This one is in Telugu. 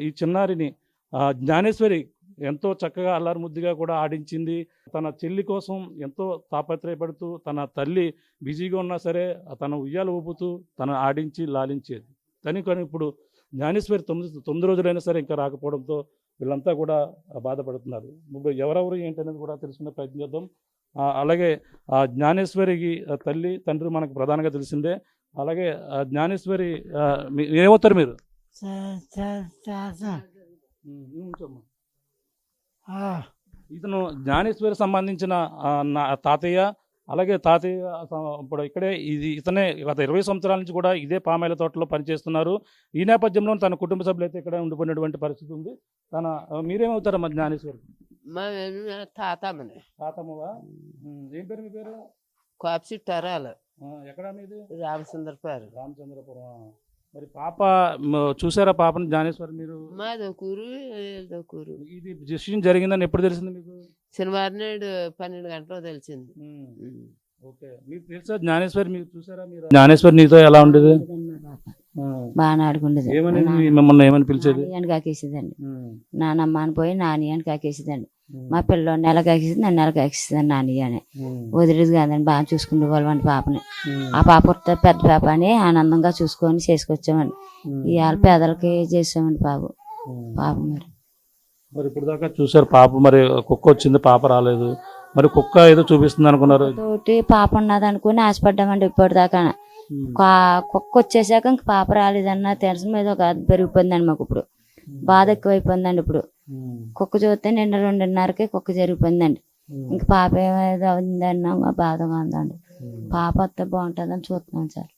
ఈ చిన్నారిని జ్ఞానేశ్వరి ఎంతో చక్కగా అల్లారుముద్దుగా కూడా ఆడించింది. తన చెల్లి కోసం ఎంతో తాపత్రయపడుతూ తన తల్లి బిజీగా ఉన్నా సరే తన ఉయ్యాల ఊపుతూ తను ఆడించి లాలించేది. కానీ ఇప్పుడు జ్ఞానేశ్వరి 9 రోజులైనా సరే ఇంకా రాకపోవడంతో వీళ్ళంతా కూడా బాధపడుతున్నారు. ఇప్పుడు ఎవరెవరు ఏంటనేది కూడా తెలుసుకునే ప్రయత్నం చేద్దాం. అలాగే జ్ఞానేశ్వరికి తల్లి, తండ్రి మనకు ప్రధానంగా తెలిసిందే. అలాగే జ్ఞానేశ్వరి ఏమవుతారు మీరు? ఇతను జ్ఞానేశ్వరి సంబంధించిన తాతయ్య. అలాగే తాతయ్య ఇప్పుడు ఇక్కడే ఇతనే గత 20 సంవత్సరాల నుంచి కూడా ఇదే పామాయిల తోటలో పనిచేస్తున్నారు. ఈ నేపథ్యంలో తన కుటుంబ సభ్యులు అయితే ఇక్కడ ఉండిపోయినటువంటి పరిస్థితి ఉంది. మీరేమవుతారమ్మా జ్ఞానేశ్వరి? తాతమ్మవా? ఏం పేరు మీ పేరు? కాప్సిట్టారాలు. ఎక్కడ మీది? రామచంద్రపురం. మరి పాప చూసారా పాపని జ్ఞానేశ్వరి మీరు? మాదొకూరు. ఇది డిసిషన్ జరిగిందని ఎప్పుడు తెలిసింది మీకు? శనివారం నాడు 12 గంటలకు తెలిసింది. ఓకే, మీకు తెలుసా జ్ఞానేశ్వరి? మీరు చూసారా? మీరు జ్ఞానేశ్వరి నీతో ఎలా ఉండేది? బాగా ఆడుకుండేది. మిమ్మల్ని ఏమని పిలిచేది? అని కాకేసేదండి. నానమ్మ అని పోయి నాని అని కాకేసేదండి. మా పిల్లలు నెల కాకేసి నన్ను నెల కాకేసేదండి నాని అని. వదిలేదు కాదండి, బాగా చూసుకునే వాళ్ళండి పాపని. ఆ పాప పుట్టిన పెద్ద పాప అని ఆనందంగా చూసుకొని చేసుకొచ్చామండి. ఇవాళ పేదలకి చేసామండి పాప మరి ఇప్పుడు దాకా చూసారు పాప, మరి కుక్క వచ్చింది పాప రాలేదు, మరి కుక్క ఏదో చూపిస్తుంది అనుకున్నారు. తోటి పాప ఉన్నది అనుకుని ఆశపడ్డామండి ఇప్పటిదాకా. కుక్క వచ్చేసాక ఇంక పాప రాలేదన్న టెన్షన్ మీద ఒక పెరిగిపోయిందండి మాకు. ఇప్పుడు బాధ ఎక్కువైపోయిందండి. ఇప్పుడు కుక్క చూస్తే 2:30కి కుక్క జరిగిపోయిందండి. ఇంక పాప ఏదో ఉందన్నా బాధగా ఉందండి. పాప వస్తే బాగుంటుందని చూస్తున్నాం సార్.